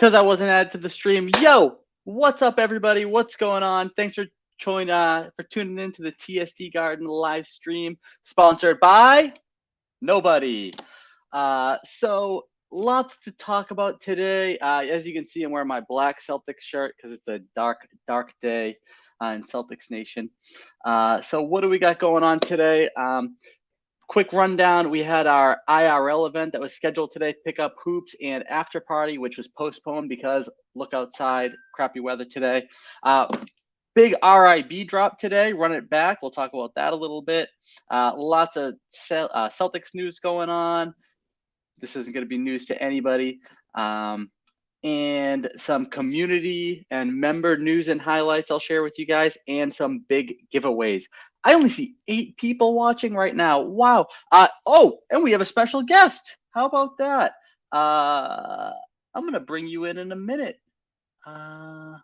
because I wasn't added to the stream. Yo, what's up, everybody? What's going on? Thanks for tuning into the TSD Garden live stream, sponsored by nobody. So lots to talk about today. As you can see, I'm wearing my black Celtics shirt because it's a dark, dark day in Celtics Nation. So what do we got going on today? Quick rundown. We had our IRL event that was scheduled today, pick up hoops and after party, which was postponed because look outside, crappy weather today. Big RIB drop today, run it back. We'll talk about that a little bit. Lots of Celtics news going on. This isn't going to be news to anybody. And some community and member news and highlights I'll share with you guys, and some big giveaways. I only see 8 people watching right now. Wow. Oh, and we have a special guest. How about that? I'm going to bring you in a minute. All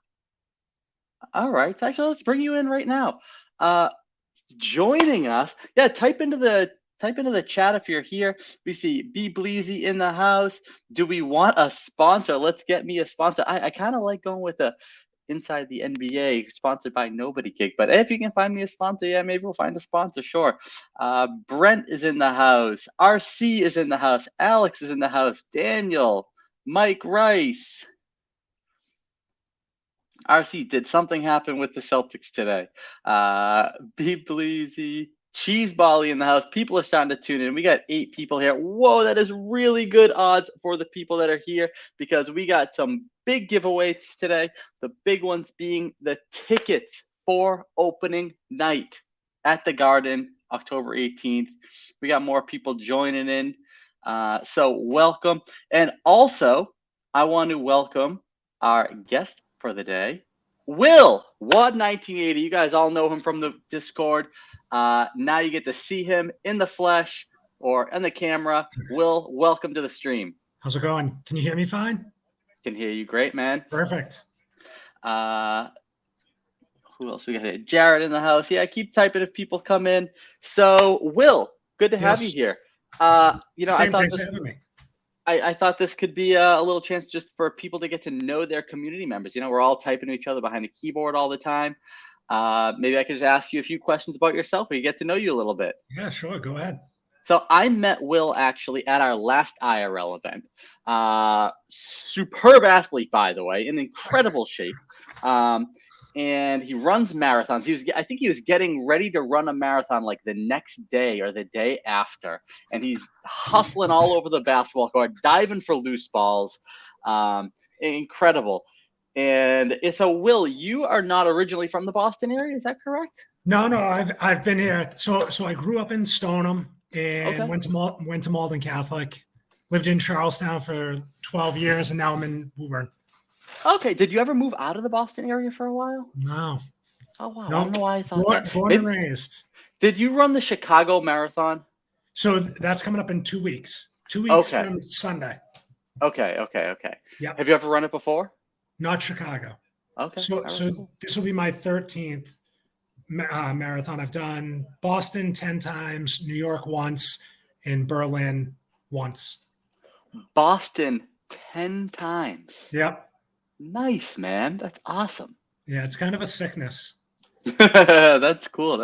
right. Actually, let's bring you in right now. Joining us. Yeah, type into the chat if you're here. We see B Bleezy in the house. Do we want a sponsor? Let's get me a sponsor. I kind of like going with the inside the NBA sponsored by nobody gig, but if you can find me a sponsor, yeah, maybe we'll find a sponsor. Sure. Brent is in the house. RC is in the house. Alex is in the house. Daniel, Mike Rice. RC, did something happen with the Celtics today? B Bleezy. Cheese Bolly in the house. People are starting to tune in. We got 8 people here. Whoa, that is really good odds for the people that are here because we got some big giveaways today. The big ones being the tickets for opening night at the Garden, October 18th. We got more people joining in. So welcome. And also, I want to welcome our guest for the day, Will, WAD1980. You guys all know him from the Discord. Now you get to see him in the flesh or in the camera. Will, welcome to the stream. How's it going? Can you hear me fine? Can hear you great, man. Perfect. Who else we got here? Jared in the house. Yeah, I keep typing if people come in. So, Will, good to have you here. I thought this could be a little chance just for people to get to know their community members. You know, we're all typing to each other behind a keyboard all the time. Maybe I could just ask you a few questions about yourself. We get to know you a little bit. Yeah, sure. Go ahead. So I met Will actually at our last IRL event. Superb athlete, by the way, in incredible shape. And he runs marathons. I think he was getting ready to run a marathon like the next day or the day after. And he's hustling all over the basketball court, diving for loose balls. Incredible. And so, Will, you are not originally from the Boston area, is that correct? No, I've been here. So I grew up in Stoneham and went to Malden Catholic. Lived in Charlestown for 12 years, and now I'm in Woburn. Okay. Did you ever move out of the Boston area for a while? No. Oh wow. No. I don't know why I thought that. Born and raised. Did you run the Chicago Marathon? So that's coming up in 2 weeks. 2 weeks from Sunday. Okay. Yeah. Have you ever run it before? Not Chicago. Okay. So this will be my 13th marathon. I've done Boston 10 times, New York once, and Berlin once. Boston 10 times. Yep. Nice, man. That's awesome. Yeah, it's kind of a sickness. That's cool.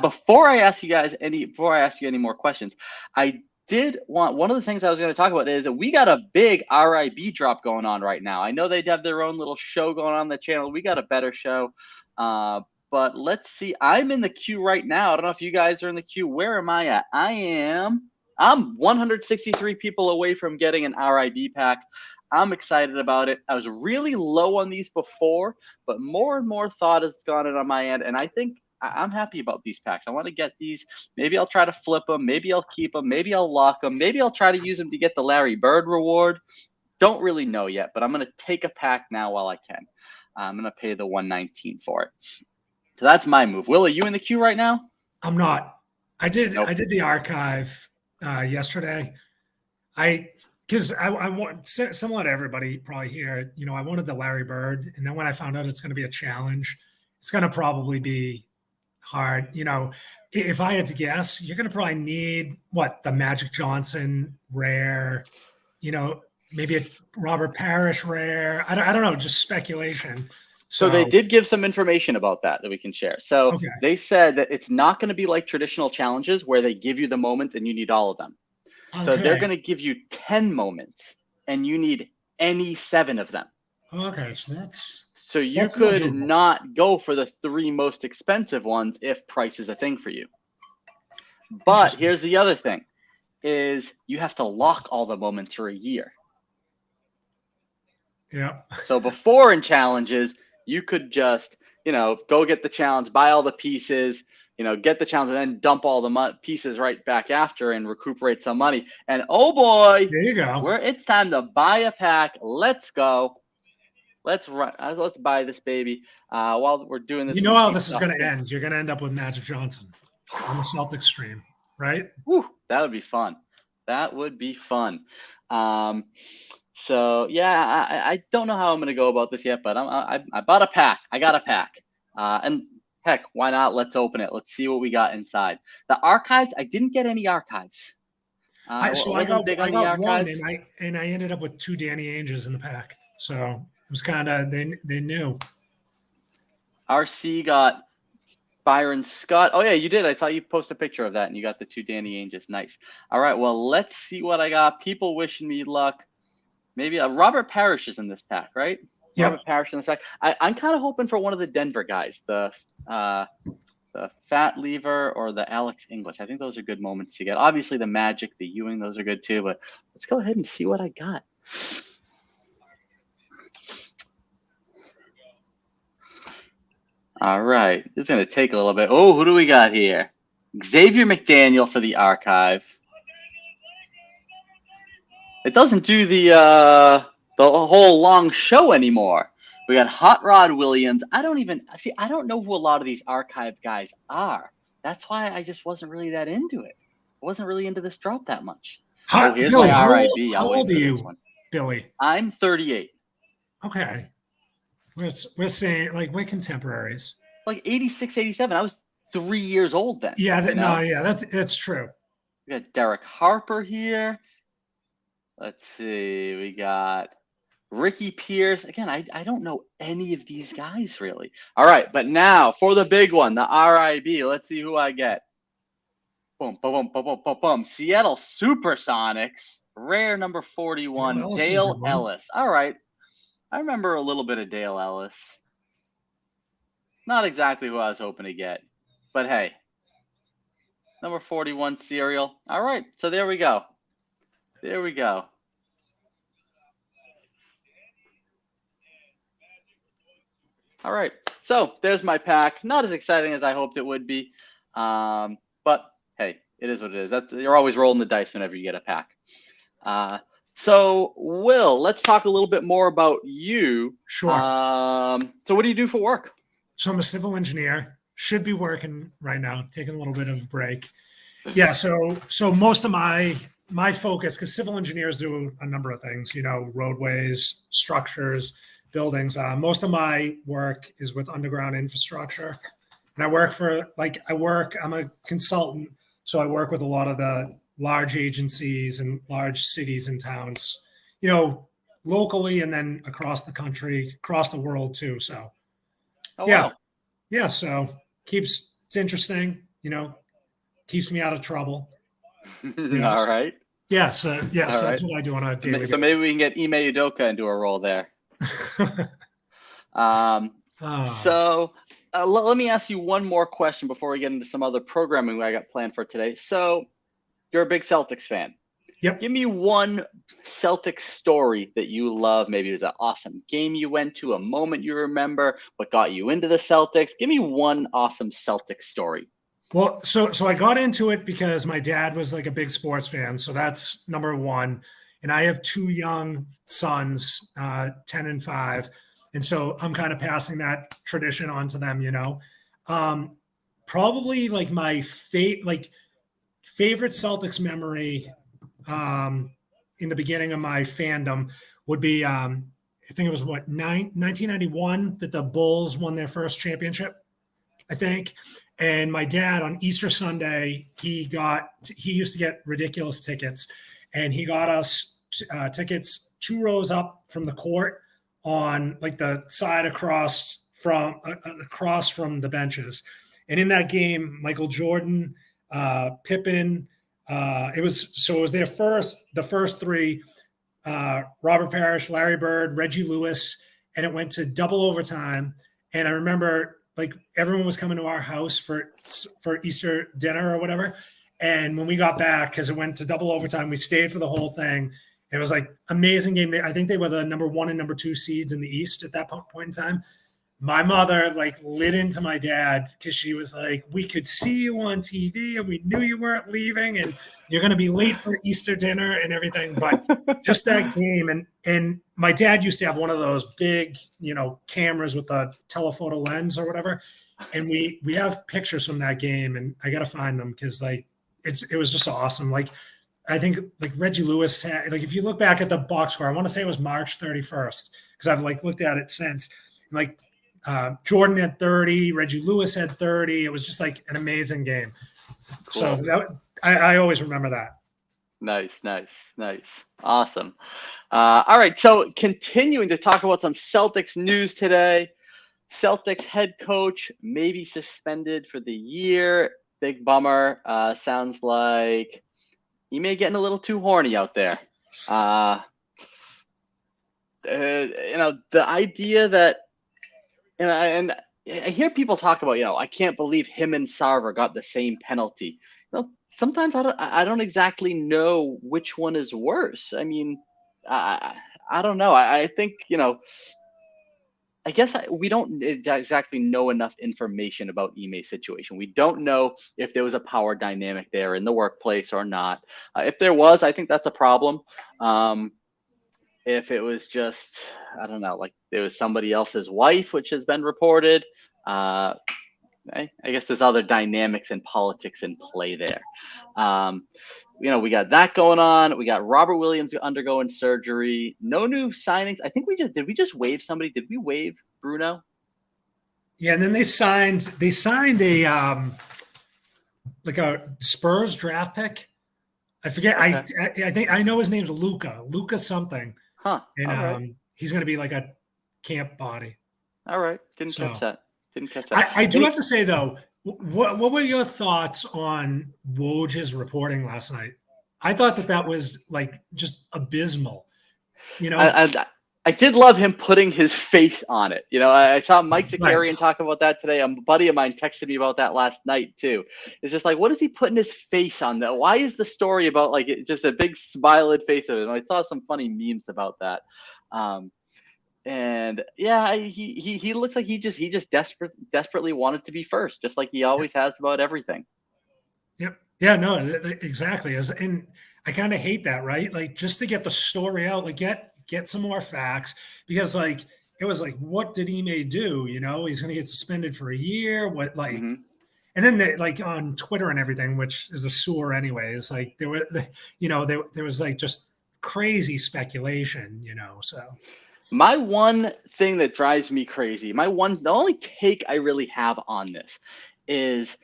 Before I ask you any more questions, I did want, one of the things I was going to talk about is that we got a big RIB drop going on right now. I know they'd have their own little show going on the channel. We got a better show. But let's see. I'm in the queue right now. I don't know if you guys are in the queue. Where am I at? I'm 163 people away from getting an RIB pack. I'm excited about it. I was really low on these before, but more and more thought has gone in on my end, and I think I'm happy about these packs. I want to get these. Maybe I'll try to flip them. Maybe I'll keep them. Maybe I'll lock them. Maybe I'll try to use them to get the Larry Bird reward. Don't really know yet, but I'm going to take a pack now while I can. I'm going to pay the $119 for it. So that's my move. Will, are you in the queue right now? I'm not. I did the archive yesterday. Because I want, similar to everybody probably here, you know, I wanted the Larry Bird. And then when I found out it's going to be a challenge, it's going to probably be hard. You know, if I had to guess, you're going to probably need the Magic Johnson rare, you know, maybe a Robert Parrish rare. I don't know, just speculation. So they did give some information about that we can share. So okay. They said that it's not going to be like traditional challenges where they give you the moments and you need all of them. Okay. So they're going to give you 10 moments and you need any 7 of them. Okay, so you could not go for the 3 most expensive ones if price is a thing for you. But here's the other thing is you have to lock all the moments for a year. Yeah. So before in challenges, you could just, go get the challenge, buy all the pieces, get the challenge and then dump all the pieces right back after and recuperate some money. And oh boy, there you go. It's time to buy a pack. Let's go. Let's buy this baby. While we're doing this, you know how this is going to end. You're going to end up with Magic Johnson on the Celtics stream, right? Whew, that would be fun. That would be fun. So yeah, I don't know how I'm going to go about this yet, but I bought a pack. I got a pack. And heck, why not? Let's open it. Let's see what we got inside. The archives, I didn't get any archives. I got one, and I ended up with 2 Danny Ainges in the pack. So it was kind of they knew. RC got Byron Scott. Oh yeah, you did. I saw you post a picture of that, and you got the 2 Danny Ainges. Nice. All right, well, let's see what I got. People wishing me luck. Maybe Robert Parrish is in this pack, right? Yep. Robert Parrish in this pack. I'm kind of hoping for one of the Denver guys, the Fat Lever or the Alex English. I think those are good moments to get. Obviously, the Magic, the Ewing, those are good too. But let's go ahead and see what I got. All right. This is going to take a little bit. Oh, who do we got here? Xavier McDaniel for the archive. It doesn't do the whole long show anymore. We got Hot Rod Williams. I don't know who a lot of these archive guys are. That's why I just wasn't really that into it. I wasn't really into this drop that much. Here's Billy, my RIB. How old are you, Billy? I'm 38. Okay. We're saying like we're contemporaries. Like 86, 87. I was 3 years old then. Yeah, that's true. We got Derek Harper here. Let's see. We got Ricky Pierce. Again, I don't know any of these guys really. All right, but now for the big one, the RIB. Let's see who I get. Boom, boom, boom, boom, boom, boom. Seattle Supersonics. Rare number 41, Dale Ellis. All right. I remember a little bit of Dale Ellis. Not exactly who I was hoping to get, but hey. Number 41 serial. All right, so there we go. There we go. All right, so there's my pack. Not as exciting as I hoped it would be, but hey, it is what it is. You're always rolling the dice whenever you get a pack. So, Will, let's talk a little bit more about you. Sure. So what do you do for work? So I'm a civil engineer. Should be working right now, taking a little bit of a break. Yeah, so most of my focus, because civil engineers do a number of things, roadways, structures, buildings. Most of my work is with underground infrastructure. And I'm a consultant, so I work with a lot of the large agencies and large cities and towns, locally and then across the country, across the world too. So, wow. Yeah. So it's interesting, keeps me out of trouble. All right. Yeah. So that's what I do on a daily basis. So maybe we can get Ime Udoka into a role there. So let me ask you one more question before we get into some other programming I got planned for today. So you're a big Celtics fan. Yep. Give me one Celtics story that you love. Maybe it was an awesome game you went to, a moment you remember, what got you into the Celtics. Give me one awesome Celtics story. Well, so I got into it because my dad was like a big sports fan. So that's number one. And I have 2 young sons, 10 and 5. And so I'm kind of passing that tradition on to them, Probably like my favorite Celtics memory in the beginning of my fandom would be, I think it was 1991 that the Bulls won their first championship, I think. And my dad on Easter Sunday, he used to get ridiculous tickets, and he got us tickets two rows up from the court on like the side across from the benches. And in that game, Michael Jordan, Pippen, it was their the first three, Robert Parrish, Larry Bird, Reggie Lewis, and it went to double overtime. And I remember like everyone was coming to our house for Easter dinner or whatever. And when we got back, because it went to double overtime, we stayed for the whole thing. It was like amazing game. I think they were the number 1 and number 2 seeds in the East at that point in time. My mother like lit into my dad because she was like, we could see you on TV and we knew you weren't leaving and you're going to be late for Easter dinner and everything. But just that game. And my dad used to have one of those big, cameras with a telephoto lens or whatever. And we have pictures from that game and I got to find them because like, it was just awesome. Like, I think like Reggie Lewis had, like, if you look back at the box score, I want to say it was March 31st because I've like looked at it since. And, like, Jordan had 30, Reggie Lewis had 30. It was just like an amazing game. Cool. So I always remember that. Nice. Awesome. All right. So continuing to talk about some Celtics news today. Celtics head coach may be suspended for the year. Big bummer. Sounds like he may getting a little too horny out there. The idea that, and I hear people talk about, I can't believe him and Sarver got the same penalty. Sometimes I don't exactly know which one is worse. I mean, I don't know. I think, I guess we don't exactly know enough information about Ime's situation. We don't know if there was a power dynamic there in the workplace or not. If there was, I think that's a problem. If it was just, I don't know, like there was somebody else's wife, which has been reported, I guess there's other dynamics and politics in play there. We got that going on. We got Robert Williams undergoing surgery. No new signings. I think did we just waive somebody? Did we waive Bruno? Yeah, and then they signed a like a Spurs draft pick. I forget. Okay. I think I know his name's Luca something. Huh. And right. He's going to be like a camp body. All right. Didn't catch that. I do have to say though, what were your thoughts on Woj's reporting last night? I thought that was like just abysmal. I did love him putting his face on it. I saw Mike Zakarian talk about that today. A buddy of mine texted me about that last night too. It's just like, what is he putting his face on that? Why is the story about like just a big smiling face of it? And I saw some funny memes about that. And yeah, he looks like he just desperately wanted to be first, just like he always has about everything. Yep. Yeah, no, exactly. And I kind of hate that, right? Like just to get the story out, like get some more facts because like it was like, what did Ime do? He's going to get suspended for a year. What like, and then like on Twitter and everything, which is a sewer anyways, like there was like just crazy speculation, so. My one thing that drives me crazy, the only take I really have on this is,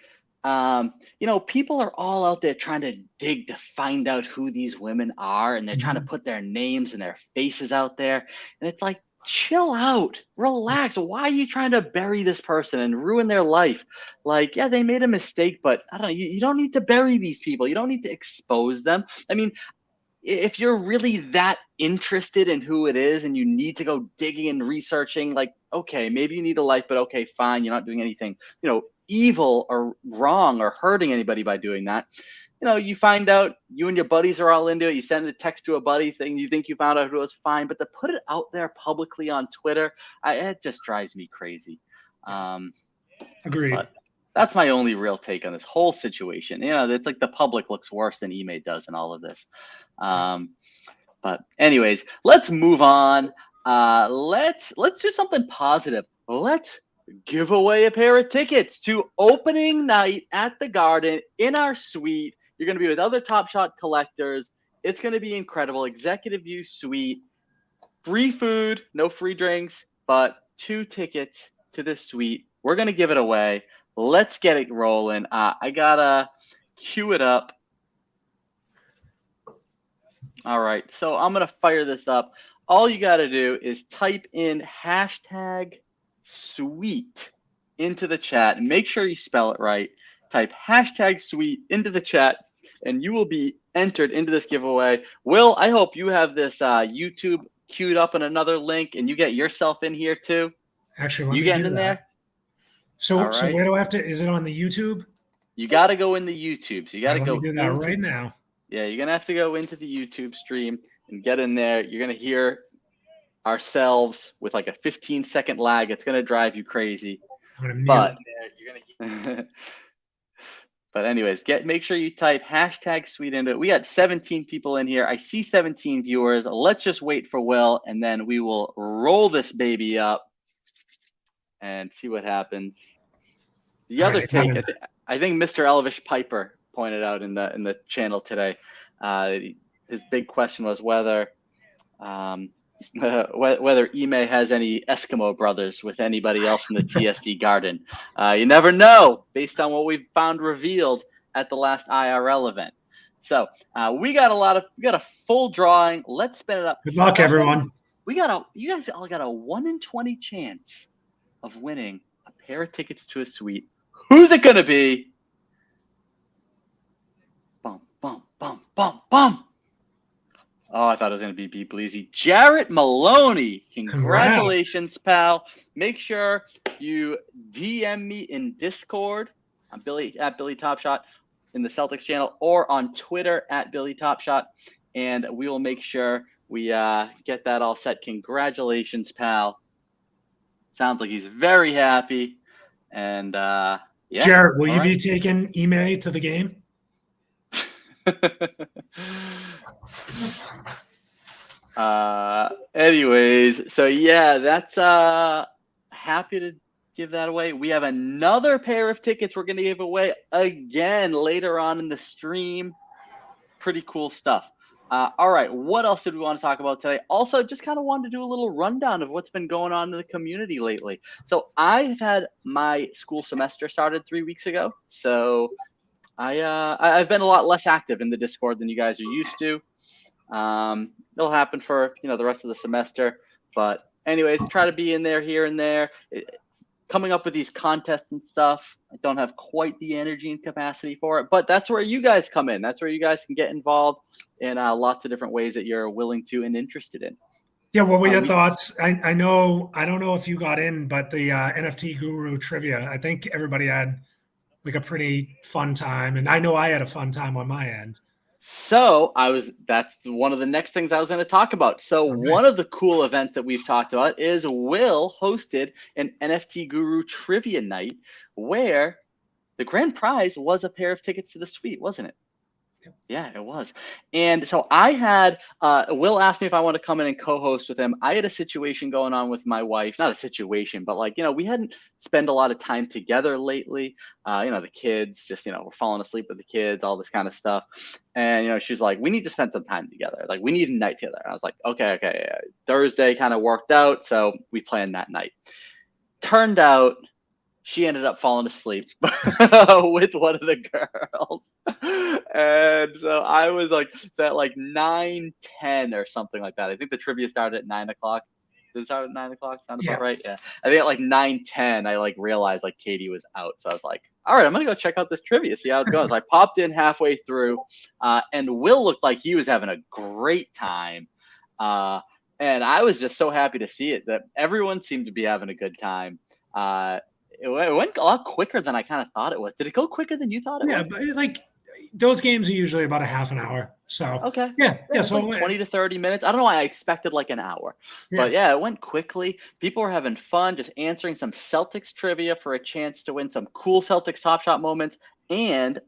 people are all out there trying to dig to find out who these women are, and they're trying to put their names and their faces out there. And it's like, chill out, relax. Why are you trying to bury this person and ruin their life? Like, yeah, they made a mistake, but I don't know. You don't need to bury these people. You don't need to expose them. I mean, if you're really that interested in who it is and you need to go digging and researching, like, okay, maybe you need a life, but okay, fine. You're not doing anything, evil or wrong or hurting anybody by doing that. You find out you and your buddies are all into it. You send a text to a buddy saying you think you found out who it was, fine. But to put it out there publicly on Twitter, it just drives me crazy. Agreed. But that's my only real take on this whole situation. It's like the public looks worse than Ime does in all of this. But anyways, let's move on. Let's do something positive. Let's give away a pair of tickets to opening night at the Garden in our suite. You're going to be with other Top Shot collectors. It's going to be incredible. Executive view suite, free food, no free drinks, but 2 tickets to this suite. We're going to give it away. Let's get it rolling. I got to cue it up. All right, so I'm going to fire this up. All you got to do is type in hashtag sweet into the chat. And make sure you spell it right. Type hashtag sweet into the chat, and you will be entered into this giveaway. Will, I hope you have this YouTube queued up in another link, and you get yourself in here too. Actually, let You me getting do in that. there? So, so where do I have to? Is it on the YouTube? You got to go in the YouTube. So you got to go. Let me do that right now. Yeah, you're gonna have to go into the YouTube stream and get in there. You're gonna hear ourselves with like a 15-second lag. It's gonna drive you crazy. But but anyways, make sure you type hashtag sweet into it. We got 17 people in here. I see 17 viewers. Let's just wait for Will, and then we will roll this baby up and see what happens. The other take, I think Mr. Elvish Piper pointed out in the channel today. His big question was whether whether Ime has any Eskimo brothers with anybody else in the TSD garden. You never know, based on what we've found revealed at the last IRL event. So we got a full drawing. Let's spin it up. Good luck, everyone. You guys all got a 1 in 20 chance of winning a pair of tickets to a suite. Who's it gonna be? Bum, bum, bum, bum, bum. Oh, I thought it was going to be B. Bleezy. Jarrett Maloney. Congratulations, pal. Make sure you DM me in Discord at Billy Topshot in the Celtics channel, or on Twitter at Billy Topshot, and we will make sure we get that all set. Congratulations, pal. Sounds like he's very happy. And yeah. Jarrett, will you be taking Ime to the game? Anyways, so yeah, that's happy to give that away. We have another pair of tickets we're going to give away again later on in the stream. Pretty cool stuff. All right, what else did we want to talk about today? Also, just kind of wanted to do a little rundown of what's been going on in the community lately. So I've had my school semester started 3 weeks ago, so I've been a lot less active in the Discord than you guys are used to. It'll happen for the rest of the semester, but anyways, try to be in there here and there. Coming up with these contests and stuff, I don't have quite the energy and capacity for it, but that's where you guys come in. That's where you guys can get involved in lots of different ways that you're willing to and interested in. Yeah, what were your thoughts? I know, I don't know if you got in, but the NFT Guru trivia, I think everybody had like a pretty fun time, and I know I had a fun time on my end. So that's one of the next things I was going to talk about. So one of the cool events that we've talked about is Will hosted an NFT Guru trivia night where the grand prize was a pair of tickets to the suite, wasn't it? Yeah, it was. And so I had, Will asked me if I want to come in and co-host with him. I had a situation going on with my wife, not a situation, but like, we hadn't spent a lot of time together lately. The kids just, we're falling asleep with the kids, all this kind of stuff. And, she's like, we need to spend some time together. Like, we need a night together. And I was like, okay. Thursday kind of worked out. So we planned that night. Turned out she ended up falling asleep with one of the girls. And so I was like, at like 9:10 or something like that. I think the trivia started at 9 o'clock. Did it start at 9 o'clock? Sound about right? Yeah. I think at like 9:10, I like realized like Katie was out. So I was like, all right, I'm going to go check out this trivia, see how it goes. So I popped in halfway through, and Will looked like he was having a great time. And I was just so happy to see it, that everyone seemed to be having a good time. It went a lot quicker than I kind of thought it was. Did it go quicker than you thought it was? Yeah, but like those games are usually about a half an hour. So okay. Yeah. So like 20 to 30 minutes. I don't know why I expected like an hour. But yeah, it went quickly. People were having fun, just answering some Celtics trivia for a chance to win some cool Celtics Top Shot moments and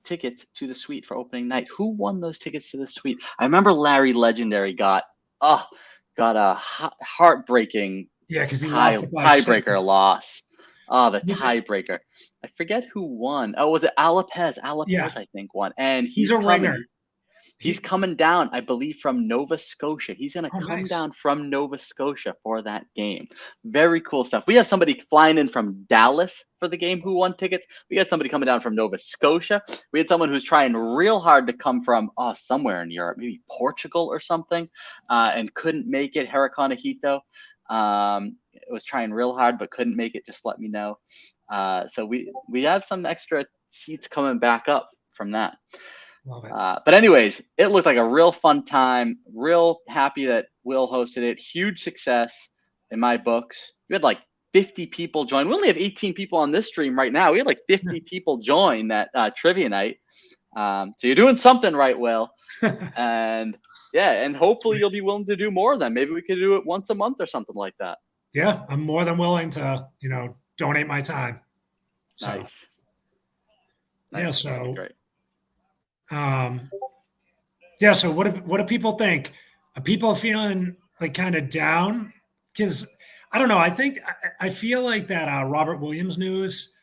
tickets to the suite for opening night. Who won those tickets to the suite? I remember Larry Legendary got a heartbreaking because he lost the tiebreaker loss. Oh, the tiebreaker. I forget who won. Oh, was it Alapez? I think won. And he's a ringer. He's coming down, I believe, from Nova Scotia. He's going to come nice. down from Nova Scotia for that game. Very cool stuff. We have somebody flying in from Dallas for the game who won tickets. We got somebody coming down from Nova Scotia. We had someone who's trying real hard to come from somewhere in Europe, maybe Portugal or something, and couldn't make it. Harakanahito was trying real hard but couldn't make it. Just let me know. So we have some extra seats coming back up from that. Love it. But anyways, it looked like a real fun time. Real happy that Will hosted it. Huge success in my books. We had like 50 people join. We only have 18 people on this stream right now. We had like 50 people join that trivia night. So you're doing something right, Will. And hopefully you'll be willing to do more of them. Maybe we could do it once a month or something like that. Yeah, I'm more than willing to, donate my time. So. Nice. Yeah, so that's great. So what do people think? Are people feeling like kind of down? Because I don't know. I feel like that Robert Williams news.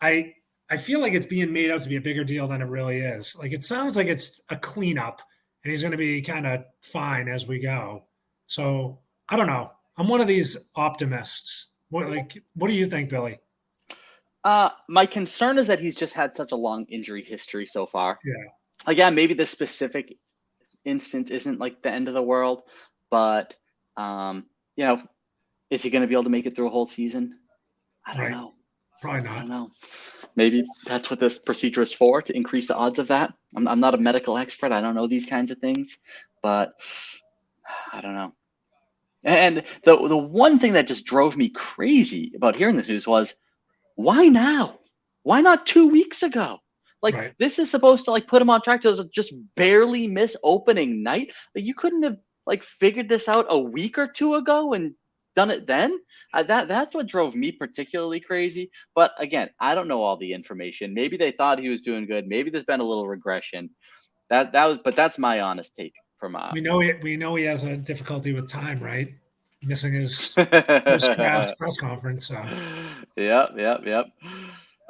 I feel like it's being made out to be a bigger deal than it really is. Like it sounds like it's a cleanup, and he's going to be kind of fine as we go. So I don't know. I'm one of these optimists. What do you think, Billy? My concern is that he's just had such a long injury history so far. Yeah. Again, maybe this specific instance isn't like the end of the world, but is he going to be able to make it through a whole season? I don't know. Probably not. I don't know. Maybe that's what this procedure is for, to increase the odds of that. I'm not a medical expert. I don't know these kinds of things, but I don't know. And the one thing that just drove me crazy about hearing this news was, why now? Why not 2 weeks ago? This is supposed to put him on track to just barely miss opening night. You couldn't have figured this out a week or two ago and done it then. That's what drove me particularly crazy. But again, I don't know all the information. Maybe they thought he was doing good. Maybe there's been a little regression. But that's my honest take from. We know he has a difficulty with time, right? Missing his press conference. So. Yep.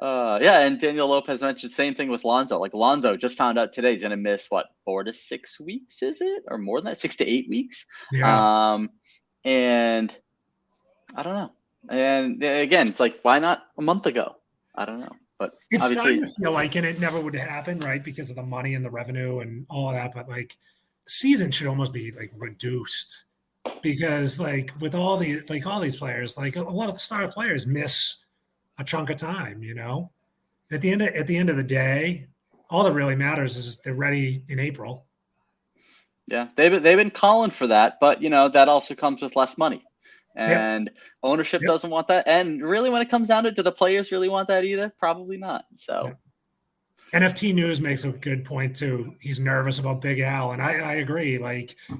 And Daniel Lopez mentioned same thing with Lonzo. Lonzo just found out today he's going to miss 4 to 6 weeks, is it, or more than that, 6 to 8 weeks? Yeah. And I don't know. And again, it's why not a month ago? I don't know. But it's obviously, starting to feel like, and it never would happen, right? Because of the money and the revenue and all of that. But the season should almost be reduced, because with all these players, a lot of the star players miss a chunk of time, At the end of the day, all that really matters is they're ready in April. Yeah, they've been calling for that, but that also comes with less money, and ownership doesn't want that. And really, when it comes down to it, do the players really want that either? Probably not. So, NFT News makes a good point too. He's nervous about Big Al, and I agree.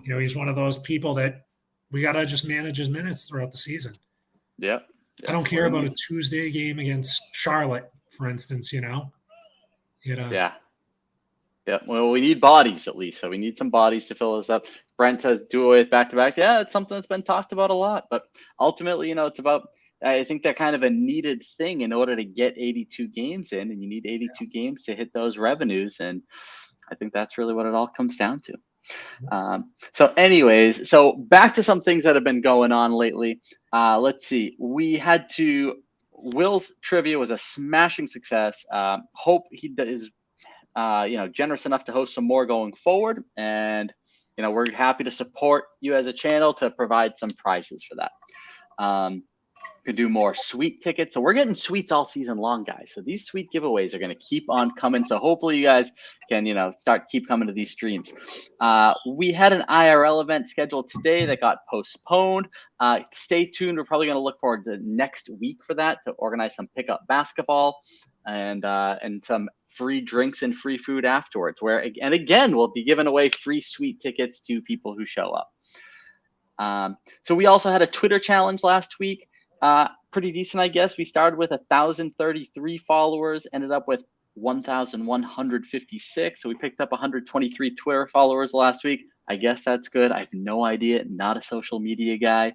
He's one of those people that we gotta just manage his minutes throughout the season. Yeah. I don't care about a Tuesday game against Charlotte, for instance. Yeah. Well, we need bodies at least, so we need some bodies to fill this up. Brent says do it back to back. Yeah, it's something that's been talked about a lot, but ultimately, it's about. I think that kind of a needed thing in order to get 82 games in, and you need 82 games to hit those revenues, and I think that's really what it all comes down to. So anyways, back to some things that have been going on lately. Let's see. Will's trivia was a smashing success. Hope he is, generous enough to host some more going forward. And, we're happy to support you as a channel to provide some prizes for that. Could do more sweet tickets. So we're getting sweets all season long, guys. So these sweet giveaways are going to keep on coming. So hopefully you guys can, keep coming to these streams. We had an IRL event scheduled today that got postponed. Stay tuned. We're probably going to look forward to next week for that, to organize some pickup basketball and some free drinks and free food afterwards. And again, we'll be giving away free sweet tickets to people who show up. So we also had a Twitter challenge last week. Pretty decent, I guess. We started with 1,033 followers, ended up with 1,156. So we picked up 123 Twitter followers last week. I guess that's good. I have no idea. Not a social media guy.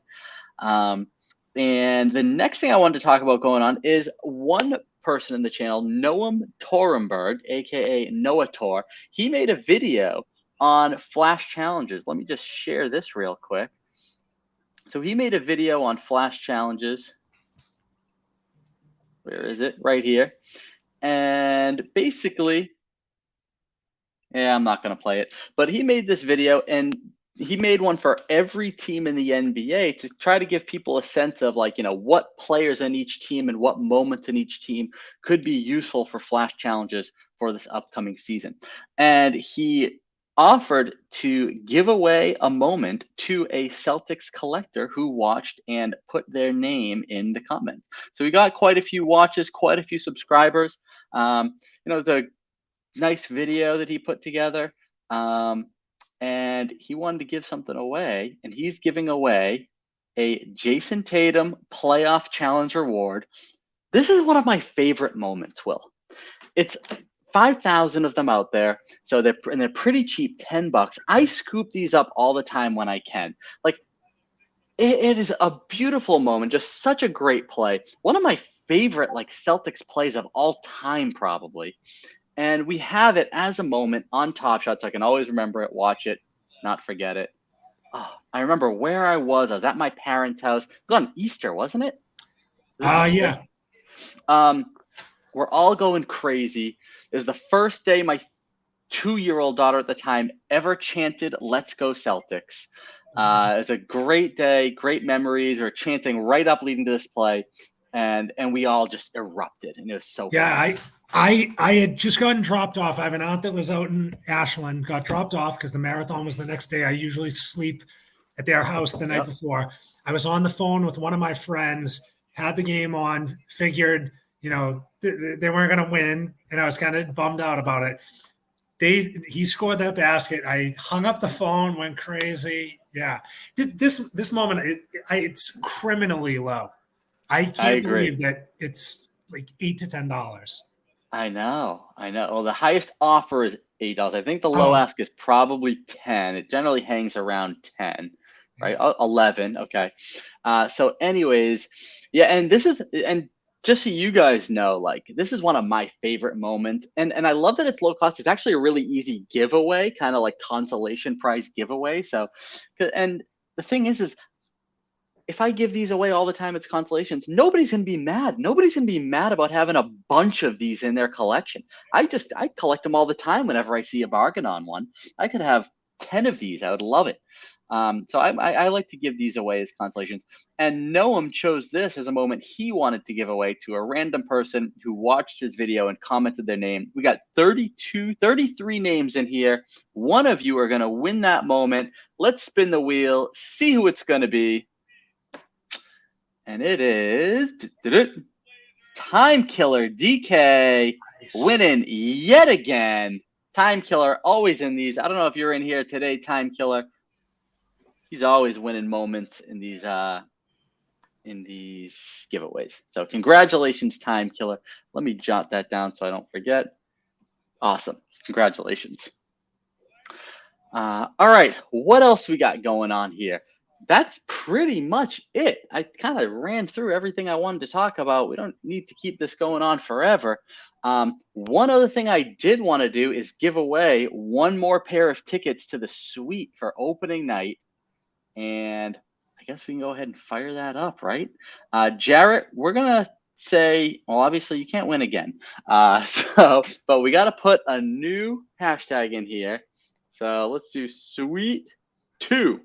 And the next thing I wanted to talk about going on is one person in the channel, Noam Torenberg, aka Noah Tor. He made a video on flash challenges. Let me just share this real quick. So he made a video on flash challenges. Where is it? Right here. And basically, yeah, I'm not going to play it, but he made this video, and he made one for every team in the NBA to try to give people a sense of, like, what players in each team and what moments in each team could be useful for flash challenges for this upcoming season. And he offered to give away a moment to a Celtics collector who watched and put their name in the comments. So we got quite a few watches, quite a few subscribers. It's a nice video that he put together. And he wanted to give something away, and he's giving away a Jason Tatum playoff challenge reward. This is one of my favorite moments, Will. It's 5,000 of them out there, so they're pretty cheap, $10. I scoop these up all the time when I can. Like, it is a beautiful moment, just such a great play. One of my favorite Celtics plays of all time, probably. And we have it as a moment on Top Shot, so I can always remember it, watch it, not forget it. Oh, I remember where I was. I was at my parents' house. It was on Easter, wasn't it? Yeah. We're all going crazy. It was the first day my 2-year-old daughter at the time ever chanted "Let's go Celtics." It was a great day, great memories. We were chanting right up leading to this play, and we all just erupted, and it was so fun. I had just gotten dropped off. I have an aunt that lives out in Ashland, got dropped off because the marathon was the next day. I usually sleep at their house the night before. I was on the phone with one of my friends, had the game on, figured, they weren't going to win, and I was kind of bummed out about it. He scored that basket. I hung up the phone, went crazy. Yeah. This moment, it's criminally low. I can't believe that it's like $8 to $10. I know. Well, the highest offer is $8. I think the low ask is probably 10. It generally hangs around 10, right? 11. Okay. So anyways, yeah. And just so you guys know, this is one of my favorite moments. And I love that it's low cost. It's actually a really easy giveaway, kind of like consolation prize giveaway. So, and the thing is if I give these away all the time, it's consolations. Nobody's going to be mad. Nobody's going to be mad about having a bunch of these in their collection. I collect them all the time whenever I see a bargain on one. I could have 10 of these. I would love it. So I like to give these away as consolations. And Noam chose this as a moment he wanted to give away to a random person who watched his video and commented their name. We got 33 names in here. One of you are going to win that moment. Let's spin the wheel, see who it's going to be. And it is Time Killer DK winning yet again. Time Killer always in these. I don't know if you're in here today, Time Killer. He's always winning moments in these giveaways. So congratulations, Time Killer. Let me jot that down so I don't forget. Awesome. Congratulations. All right. What else we got going on here? That's pretty much it. I kind of ran through everything I wanted to talk about. We don't need to keep this going on forever. One other thing I did want to do is give away one more pair of tickets to the suite for opening night. And I guess we can go ahead and fire that up, right? Jarrett, we're going to say, well, obviously you can't win again. But we got to put a new hashtag in here. So let's do Suite 2.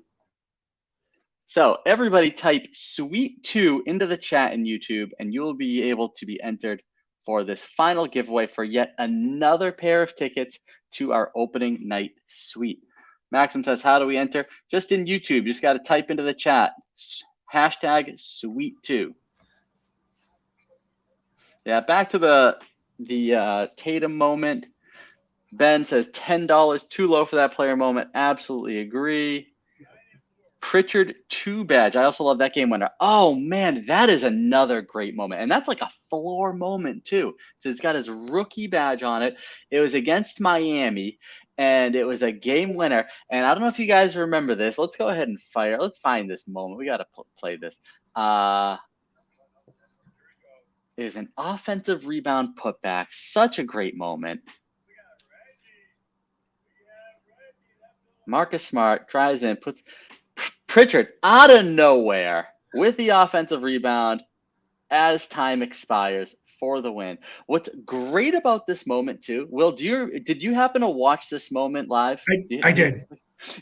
So everybody type Suite 2 into the chat in YouTube, and you'll be able to be entered for this final giveaway for yet another pair of tickets to our opening night suite. Maxim says, how do we enter? Just in YouTube. You just got to type into the chat, hashtag Suite 2. Yeah, back to the Tatum moment. Ben says $10 too low for that player moment. Absolutely agree. Pritchard 2 badge. I also love that game winner. Oh man, that is another great moment. And that's like a floor moment too. So it's got his rookie badge on it. It was against Miami and it was a game winner. And I don't know if you guys remember this. Let's go ahead and let's find this moment. We got to play this. It was an offensive rebound putback. Such a great moment. Marcus Smart drives in, puts Pritchard out of nowhere with the offensive rebound as time expires for the win. What's great about this moment too, Will, did you happen to watch this moment live? I did.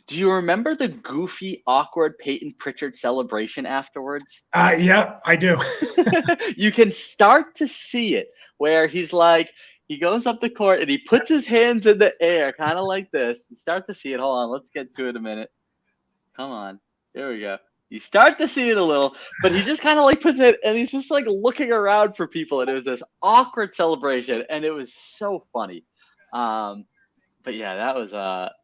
Do you remember the goofy, awkward Peyton Pritchard celebration afterwards? Yeah, I do. You can start to see it where he's like, he goes up the court and he puts his hands in the air, kind of like this. You start to see it. Hold on, let's get to it in a minute. Come on. There we go. You start to see it a little, but he just kind of like puts it, and he's just like looking around for people, and it was this awkward celebration, and it was so funny. But yeah, that was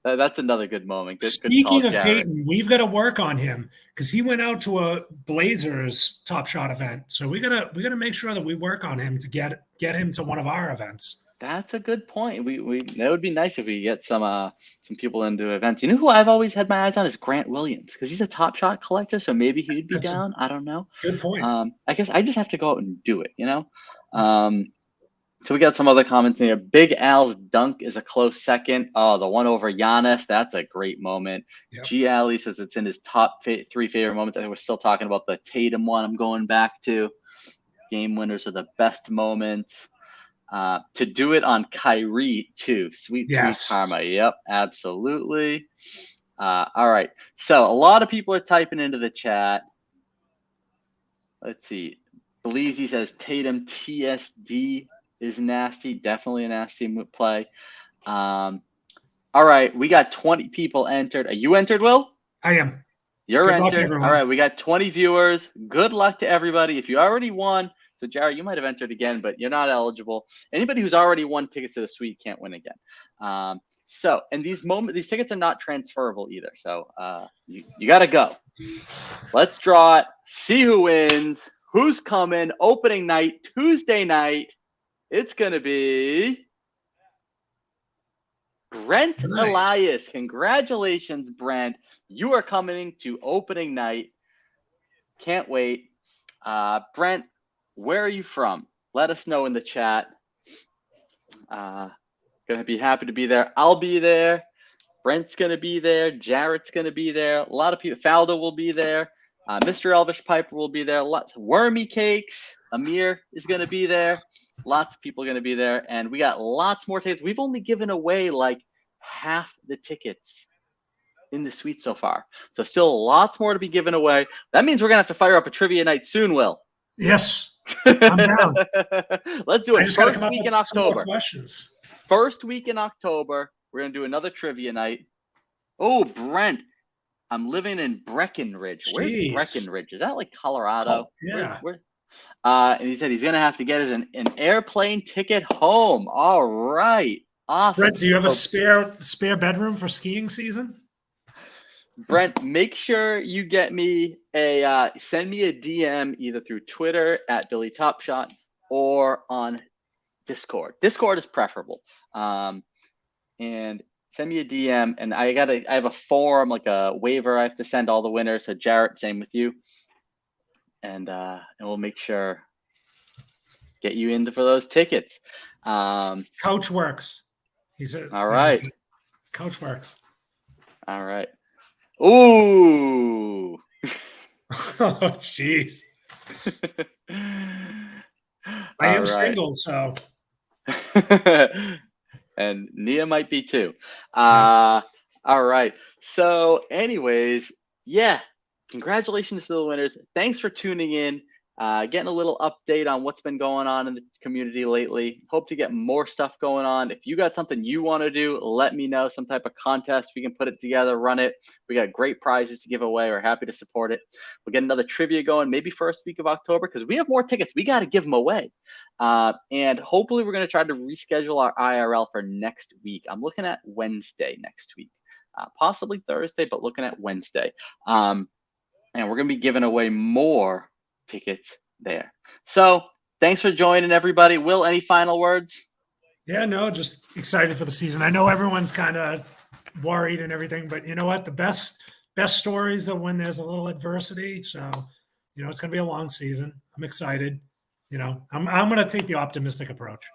that's another good moment. Good Speaking call, of Peyton, we've got to work on him because he went out to a Blazers Top Shot event. So we gotta make sure that we work on him to get him to one of our events. That's a good point. We that would be nice if we get some people into events. You know who I've always had my eyes on is Grant Williams because he's a Top Shot collector, so maybe he'd be down. I don't know. Good point. I guess I just have to go out and do it, you know. So we got some other comments in here. Big Al's dunk is a close second. Oh, the one over Giannis, that's a great moment. Yep. G. Alley says it's in his top 3 favorite moments. I think we're still talking about the Tatum one I'm going back to. Game winners are the best moments. To do it on Kyrie, too. Sweet karma. Yep, absolutely. All right. So a lot of people are typing into the chat. Let's see. Bleezy says Tatum TSD is nasty. Definitely a nasty play. All right. We got 20 people entered. Are you entered, Will? I am. You're entered. All right. We got 20 viewers. Good luck to everybody. If you already won, so Jared, you might have entered again, but you're not eligible. Anybody who's already won tickets to the suite can't win again. And these tickets are not transferable either. So you got to go. Let's draw it. See who wins. Who's coming? Opening night, Tuesday night. It's going to be Brent Elias. Congratulations, Brent. You are coming to opening night. Can't wait. Brent, where are you from? Let us know in the chat. Going to be happy to be there. I'll be there. Brent's going to be there. Jarrett's going to be there. A lot of people. Faldo will be there. Mr. Elvish Piper will be there. Lots of Wormy Cakes. Amir is going to be there. Lots of people are going to be there. And we got lots more tickets. We've only given away like half the tickets in the suite so far. So still lots more to be given away. That means we're going to have to fire up a trivia night soon, Will. Yes. I'm down. Let's do it. First week in October. First week in October, we're going to do another trivia night. Oh, Brent. I'm living in Breckenridge. Where's Breckenridge? Is that like Colorado? Oh, yeah. And he said he's going to have to get us an airplane ticket home. All right. Awesome. Brent, do you have a spare bedroom for skiing season? Brent, make sure you get me send me a DM either through Twitter at Billy Topshot or on Discord. Discord is preferable. And send me a DM, and I have a form, like a waiver I have to send all the winners. So Jarrett, same with you. And we'll make sure get you in for those tickets. Coach works. All right. Coach works. All right. Ooh. Oh, jeez. I am single, so. And Nia might be too. All right. So anyways, yeah, congratulations to the winners. Thanks for tuning in. Getting a little update on what's been going on in the community lately. Hope to get more stuff going on. If you got something you want to do, let me know. Some type of contest, we can put it together, run it. We got great prizes to give away. We're happy to support it. We'll get another trivia going, maybe first week of October, because we have more tickets. We got to give them away. And hopefully we're going to try to reschedule our IRL for next week. I'm looking at Wednesday next week, possibly Thursday, but looking at Wednesday. And we're going to be giving away more tickets there. So thanks for joining, everybody. Will, any final words? Yeah, no, just excited for the season. I know everyone's kind of worried and everything, but you know what? The best stories are when there's a little adversity. So, it's going to be a long season. I'm excited. I'm going to take the optimistic approach.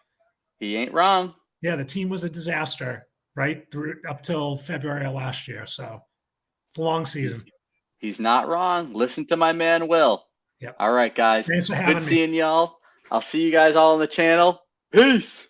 He ain't wrong. Yeah, the team was a disaster. right through up till February of last year. So it's a long season. He's not wrong. Listen to my man, Will. Yep. All right, guys. Thanks for Good having me. seeing y'all. I'll see you guys all on the channel. Peace.